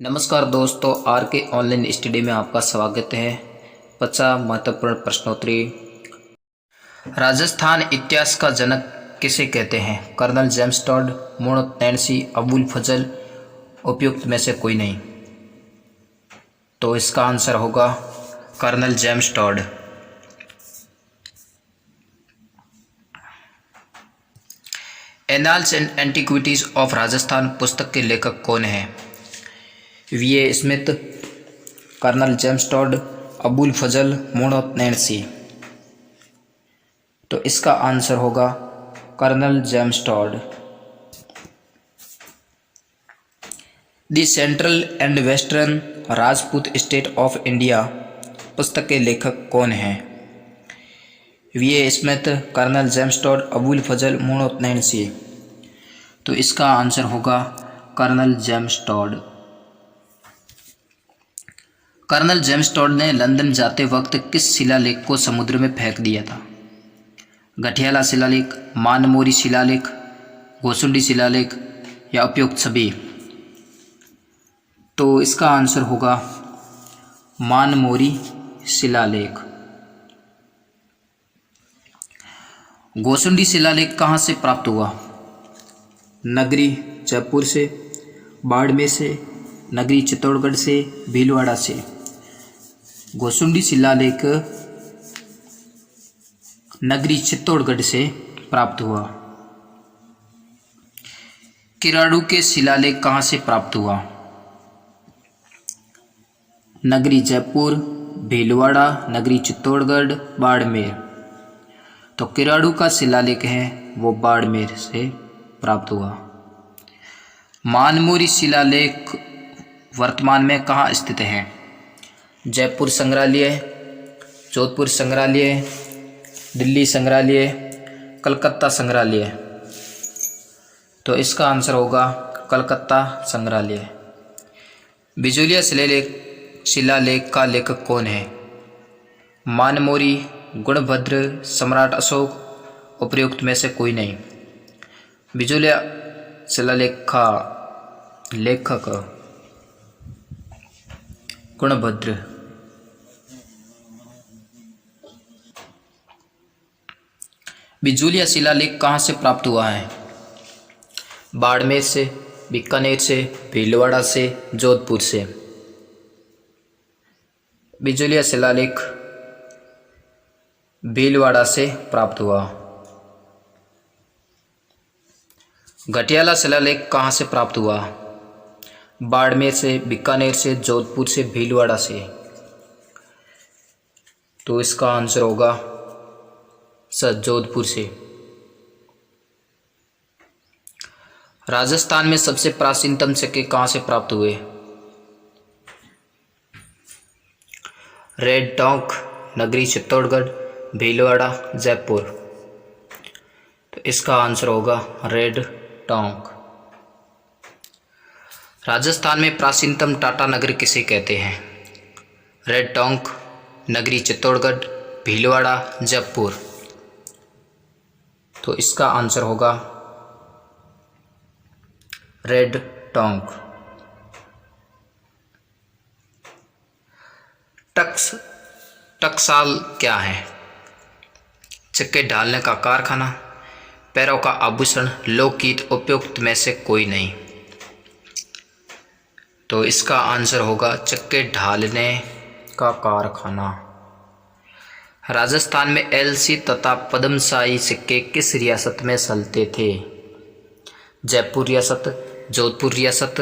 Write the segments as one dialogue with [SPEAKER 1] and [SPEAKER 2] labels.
[SPEAKER 1] नमस्कार दोस्तों, आर के ऑनलाइन स्टडी में आपका स्वागत है। 50 महत्वपूर्ण प्रश्नोत्तरी। राजस्थान इतिहास का जनक किसे कहते हैं? Colonel James Tod, Muhammad Nainsi, Abul Fazal, उपयुक्त में से कोई नहीं। तो इसका आंसर होगा colonel James Tod. Annals and antiquities of Rajasthan पुस्तक के लेखक कौन हैं? V A. Smith, colonel James Tod, Abul Fazal, Muhammad Nainsi. तो इसका आंसर होगा colonel James Tod. The central and western Rajput state of India पुस्तक के लेखक कौन हैं? V A. Smith, colonel James Tod, Abul Fazal, Muhammad Nainsi. तो इसका आंसर होगा colonel James Tod. Colonel James Tod ने लंदन जाते वक्त किस शिलालेख को समुद्र में फेंक दिया था? गठियाला शिलालेख, मानमोरी शिलालेख, घोसुंडी शिलालेख या उपयुक्त सभी? तो इसका आंसर होगा मानमोरी शिलालेख। घोसुंडी शिलालेख कहाँ से प्राप्त हुआ? नगरी जयपुर से, बाड़मेर से, नगरी चित्तौड़गढ़ से, भीलवाड़ा से। घोसुंडी शिलालेख नगरी चित्तौड़गढ़ से प्राप्त हुआ। किराड़ू के शिलालेख कहाँ से प्राप्त हुआ? नगरी जयपुर, भीलवाड़ा, नगरी चित्तौड़गढ़, बाड़मेर। तो किराड़ू का शिलालेख है वो बाड़मेर से प्राप्त हुआ। मानमोरी शिलालेख वर्तमान में कहाँ स्थित है? जयपुर संग्रहालय, जोधपुर संग्रहालय, दिल्ली संग्रहालय, कलकत्ता संग्रहालय। तो इसका आंसर होगा कलकत्ता संग्रहालय। बिजोलिया शिलालेख का लेखक कौन है? मानमोरी, गुणभद्र, सम्राट अशोक, उपयुक्त में से कोई नहीं। बिजोलिया शिलालेख का लेखक गुणभद्र। बिजोलिया शिलालेख कहाँ से प्राप्त हुआ है? बाड़मेर से, बीकानेर से, भीलवाड़ा से, जोधपुर से। बिजोलिया शिलालेख भीलवाड़ा से प्राप्त हुआ। गठियाला शिलालेख कहाँ से प्राप्त हुआ? बाड़मेर से, बीकानेर से, जोधपुर से, भीलवाड़ा से। तो इसका आंसर होगा जोधपुर से। राजस्थान में सबसे प्राचीनतम सिक्के कहाँ से प्राप्त हुए? रेड टोंक, नगरी चित्तौड़गढ़, भीलवाड़ा, जयपुर। तो इसका आंसर होगा रेड टोंक। राजस्थान में प्राचीनतम टाटा नगर किसे कहते हैं? रेड टोंक, नगरी चित्तौड़गढ़, भीलवाड़ा, जयपुर। तो इसका आंसर होगा रेड टोंक। टकसाल क्या है? सिक्के ढालने का कारखाना, पैरों का आभूषण, लोकगीत, उपयुक्त में से कोई नहीं। तो इसका आंसर होगा चक्के ढालने का कारखाना। राजस्थान में एलसी तथा पद्मशाही सिक्के किस रियासत में चलते थे? जयपुर रियासत, जोधपुर रियासत,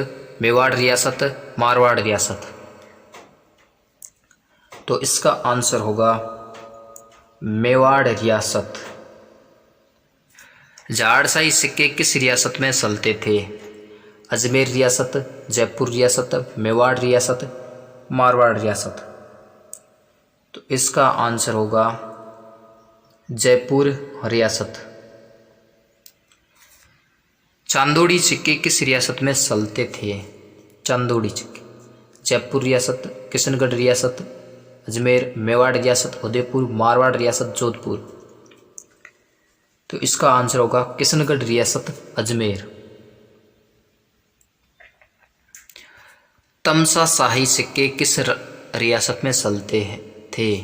[SPEAKER 1] मेवाड़ रियासत, मारवाड़ रियासत। तो इसका आंसर होगा मेवाड़ रियासत। झाड़शाही सिक्के किस रियासत में चलते थे? अजमेर रियासत, जयपुर रियासत, मेवाड़ रियासत, मारवाड़ रियासत। तो इसका आंसर होगा जयपुर रियासत। चांदोड़ी सिक्के किस रियासत में चलते थे? चांदोड़ी सिक्के जयपुर रियासत, किशनगढ़ रियासत, अजमेर, मेवाड़ रियासत, उदयपुर, मारवाड़ रियासत, जोधपुर। तो इसका आंसर होगा किशनगढ़ रियासत, अजमेर। तमसा शाही सिक्के किस रियासत में चलते थे?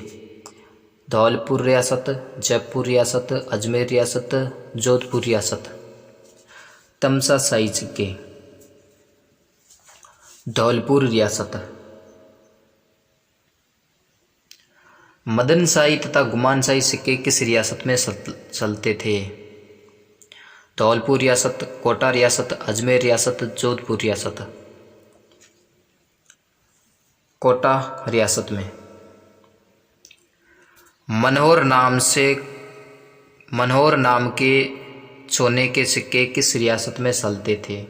[SPEAKER 1] धौलपुर रियासत, जयपुर रियासत, अजमेर रियासत, जोधपुर रियासत। तमसा शाही सिक्के धौलपुर रियासत। मदन शाही तथा गुमान शाही सिक्के किस रियासत में चलते थे? धौलपुर रियासत, कोटा रियासत, अजमेर रियासत, जोधपुर रियासत। कोटा रियासत में। मनोहर नाम के सोने के सिक्के किस रियासत में चलते थे?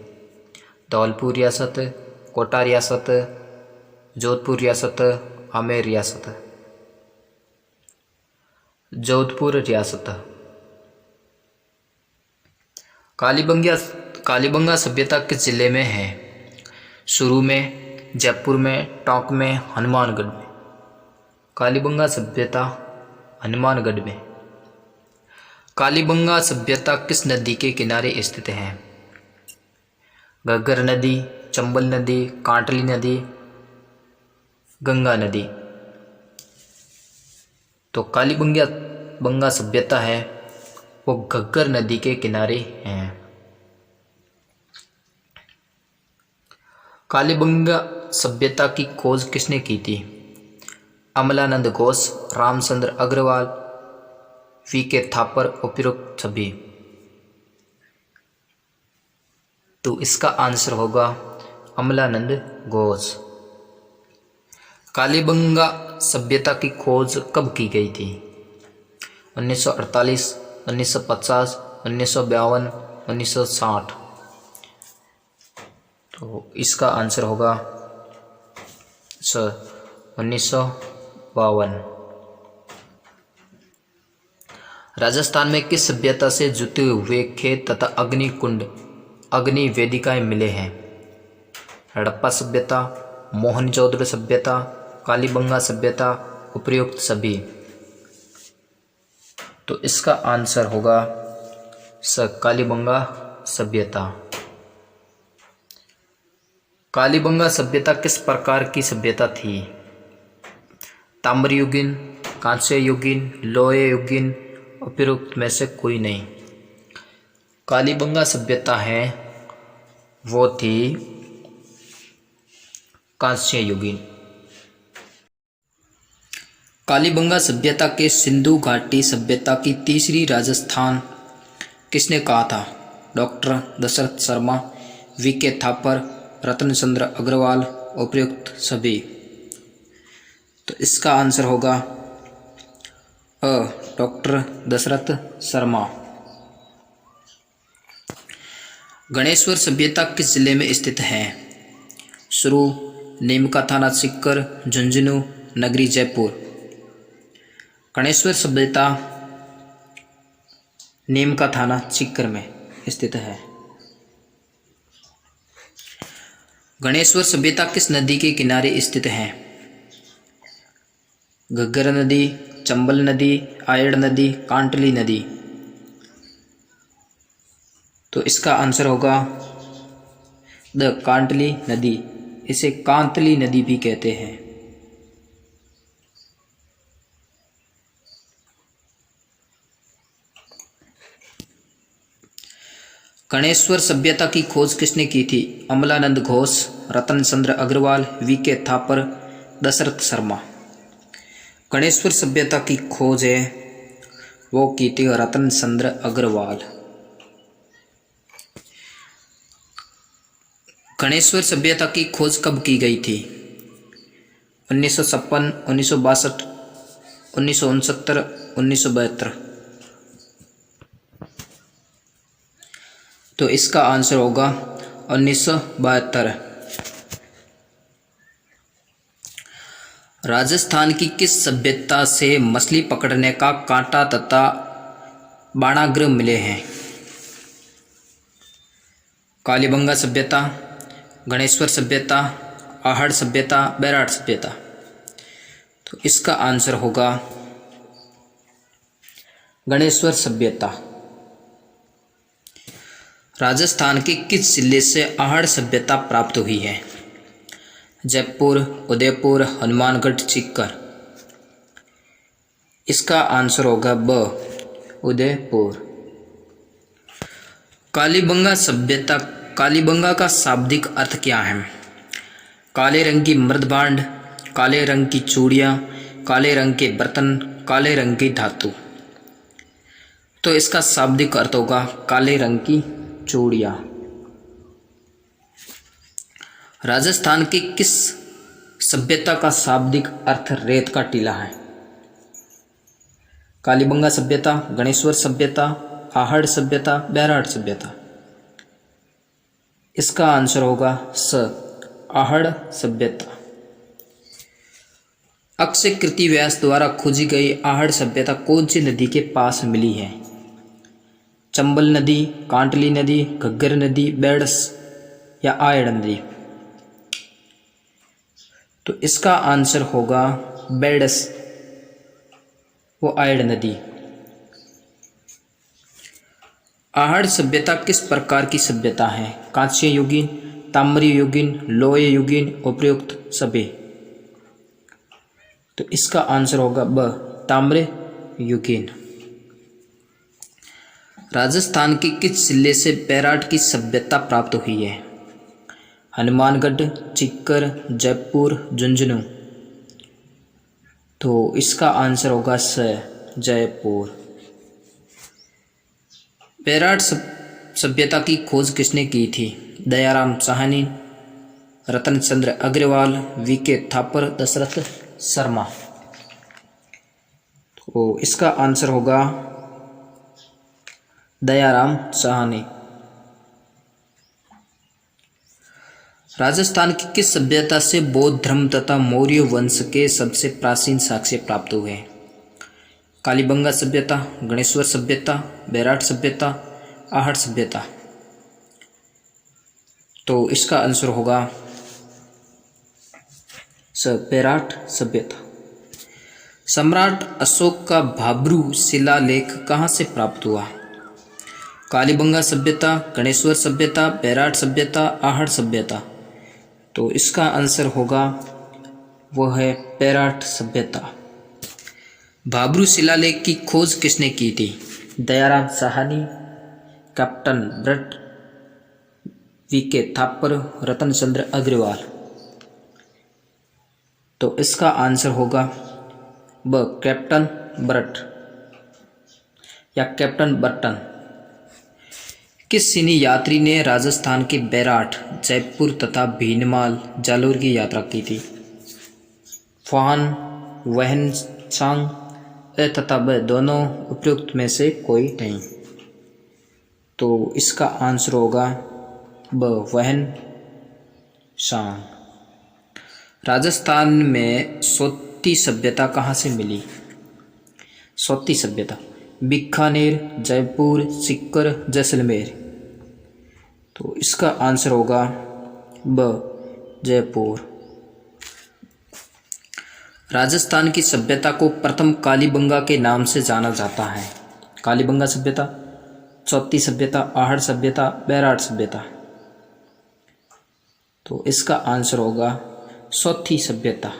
[SPEAKER 1] धौलपुर रियासत, कोटा रियासत, जोधपुर रियासत, आमेर रियासत। जोधपुर रियासत। कालीबंगा सभ्यता किस जिले में है? शुरू में, जयपुर में, टोंक में, हनुमानगढ़ में। कालीबंगा सभ्यता हनुमानगढ़ में। कालीबंगा सभ्यता किस नदी के किनारे स्थित है? घग्गर नदी, चंबल नदी, कांटली नदी, गंगा नदी। तो कालीबंगा सभ्यता है वो घग्गर नदी के किनारे है। कालीबंगा सभ्यता की खोज किसने की थी? अमलानंद घोष, रामचंद्र अग्रवाल, वी.के. थापर, उपरोक्त सभी। तो इसका आंसर होगा अमलानंद घोष। कालीबंगा सभ्यता की खोज कब की गई थी? 1948, 1950, 1952, 1960। तो इसका आंसर होगा 1952। राजस्थान में किस सभ्यता से जुटे हुए खेत तथा अग्नि वेदिकाएं मिले हैं? हड़प्पा सभ्यता, मोहनजोदड़ो सभ्यता, कालीबंगा सभ्यता, उपरोक्त सभी। तो इसका आंसर होगा कालीबंगा सभ्यता। कालीबंगा सभ्यता किस प्रकार की सभ्यता थी? ताम्रयुगीन, कांस्य युगीन, लोह युगीन, उपरोक्त में से कोई नहीं। कालीबंगा सभ्यता है वो थी कांस्य युगीन। कालीबंगा सभ्यता के सिंधु घाटी सभ्यता की तीसरी राजस्थान किसने कहा था? Doctor Dashrath Sharma, V K. थापर, रतनचंद्र अग्रवाल, उपरोक्त सभी। तो इसका आंसर होगा डॉक्टर दशरथ शर्मा। गणेश्वर सभ्यता किस जिले में स्थित है? शुरू, नीमका थाना सीकर, झुंझुनू नगरी, जयपुर। गणेश्वर सभ्यता नीमका थाना सीकर में स्थित है। गणेश्वर सभ्यता किस नदी के किनारे स्थित है? घग्गर नदी, चंबल नदी, आयड़ नदी, कांटली नदी। तो इसका आंसर होगा कांटली नदी। इसे कांतली नदी भी कहते हैं। गणेश्वर सभ्यता की खोज किसने की थी? अमलानंद घोष, रतनचंद्र अग्रवाल, वी.के. थापर, दशरथ शर्मा। गणेश्वर सभ्यता की खोज है वो की थी रतनचंद्र अग्रवाल। गणेश्वर सभ्यता की खोज कब की गई थी? 1956, 1962, 1969, 1972। तो इसका आंसर होगा 1972। राजस्थान की किस सभ्यता से मछली पकड़ने का कांटा तथा बाणाग्र मिले हैं? कालीबंगा सभ्यता, गणेश्वर सभ्यता, आहड़ सभ्यता, बैराट सभ्यता। तो इसका आंसर होगा गणेश्वर सभ्यता। राजस्थान के किस जिले से आहड़ सभ्यता प्राप्त हुई है? जयपुर, उदयपुर, हनुमानगढ़, सीकर। इसका आंसर होगा ब, उदयपुर। कालीबंगा सभ्यता, कालीबंगा का शाब्दिक अर्थ क्या है? काले रंग की मृदभांड, काले रंग की चूड़ियाँ, काले रंग के बर्तन, काले रंग की धातु। तो इसका शाब्दिक अर्थ होगा काले रंग की चूड़ियाँ। राजस्थान की किस सभ्यता का शाब्दिक अर्थ रेत का टीला है? कालीबंगा सभ्यता, गणेश्वर सभ्यता, आहड़ सभ्यता, बैराट सभ्यता। इसका आंसर होगा स, आहड़ सभ्यता। अक्षय कृति व्यास द्वारा खोजी गई आहड़ सभ्यता कौन सी नदी के पास मिली है? चंबल नदी, कांटली नदी, घग्गर नदी, बेडस या आयड़ नदी। तो इसका आंसर होगा बेडस, वो आयड़ नदी। आहड़ सभ्यता किस प्रकार की सभ्यता है? कांस्य युगीन, ताम्र युगीन, लोह युगीन, उपर्युक्त सभी। तो इसका आंसर होगा ब, ताम्र युगीन। राजस्थान के किस जिले से बैराट की सभ्यता प्राप्त हुई है? हनुमानगढ़, सीकर, जयपुर, झुंझुनू। तो इसका आंसर होगा स, जयपुर। बैराट सभ्यता की खोज किसने की थी? दयाराम साहनी, रतन चंद्र अग्रवाल, वीके थापर, दशरथ शर्मा। तो इसका आंसर होगा दयाराम साहनी। राजस्थान की किस सभ्यता से बौद्ध धर्म तथा मौर्य वंश के सबसे प्राचीन साक्ष्य प्राप्त हुए? कालीबंगा सभ्यता, गणेश्वर सभ्यता, बैराट सभ्यता, आहड़ सभ्यता। तो इसका आंसर होगा स, बैराट सभ्यता। सम्राट अशोक का भाब्रू शिलालेख कहाँ से प्राप्त हुआ? कालीबंगा सभ्यता, गणेश्वर सभ्यता, बैराट सभ्यता, आहड़ सभ्यता। तो इसका आंसर होगा वह है बैराट सभ्यता। भाब्रू शिलालेख की खोज किसने की थी? Dayaram Sahni, captain Burt, V K Thapar, Ratan Chandra Agrawal. तो इसका आंसर होगा ब, कैप्टन ब्रट या कैप्टन बर्टन। किस चीनी यात्री ने राजस्थान के बैराट, जयपुर तथा भीनमाल, जालोर की यात्रा की थी? फान, वहन सांग तथा ब, दोनों उपयुक्त में से कोई नहीं। तो इसका आंसर होगा ब, वहन सांग। राजस्थान में सोती सभ्यता कहाँ से मिली? सोती सभ्यता बीकानेर, जयपुर, सीकर, जैसलमेर। तो इसका आंसर होगा ब, जयपुर। राजस्थान की सभ्यता को प्रथम कालीबंगा के नाम से जाना जाता है। कालीबंगा सभ्यता, चौथी सभ्यता, आहड़ सभ्यता, बैराट सभ्यता। तो इसका आंसर होगा चौथी सभ्यता।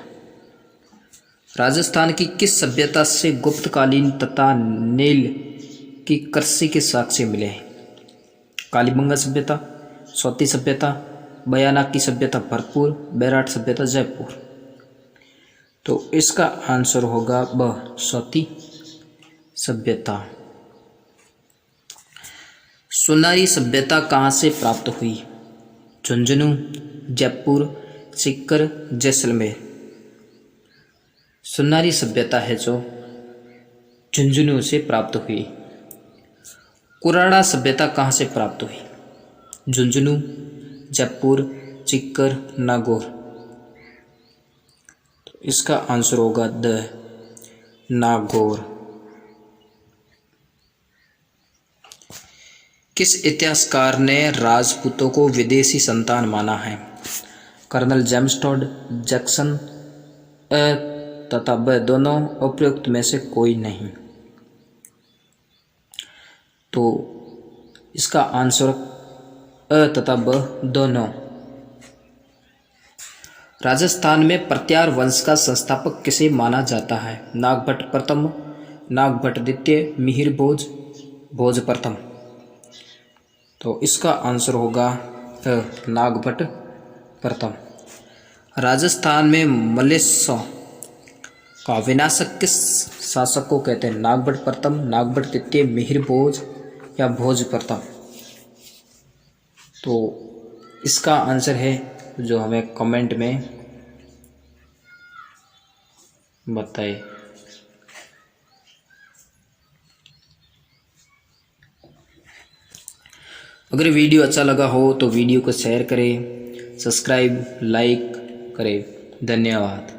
[SPEAKER 1] राजस्थान की किस सभ्यता से गुप्तकालीन तथा नील की कृषि के साक्ष्य मिले? कालीबंगा सभ्यता, चौथी सभ्यता, बयाना की सभ्यता भरतपुर, बैराट सभ्यता जयपुर। तो इसका आंसर होगा ब, चौथी सभ्यता। सुनारी सभ्यता कहाँ से प्राप्त हुई? झुंझुनू, जयपुर, सीकर, जैसलमेर। सुनारी सभ्यता है जो झुंझुनू से प्राप्त हुई। कुराड़ा सभ्यता कहाँ से प्राप्त हुई? झुंझुनू, जयपुर, सीकर, नागौर। तो इसका आंसर होगा द, नागौर। किस इतिहासकार ने राजपूतों को विदेशी संतान माना है? कर्नल जेम्स टॉड, जैक्सन तथा ब, दोनों उपयुक्त में से कोई नहीं। तो इसका आंसर अ तथा ब, दोनों। राजस्थान में प्रत्यार वंश का संस्थापक किसे माना जाता है? नागभट्ट प्रथम, नागभट्ट द्वितीय, मिहिर भोज, भोज प्रथम। तो इसका आंसर होगा नागभट्ट प्रथम। राजस्थान में मलेच्छ का विनाशक किस शासक को कहते हैं? नागभट्ट प्रथम, नागभट्ट द्वितीय, मिहिर भोज या भोज प्रथम। तो इसका आंसर है जो हमें कमेंट में बताए। अगर वीडियो अच्छा लगा हो तो वीडियो को शेयर करें, सब्सक्राइब, लाइक करें। धन्यवाद।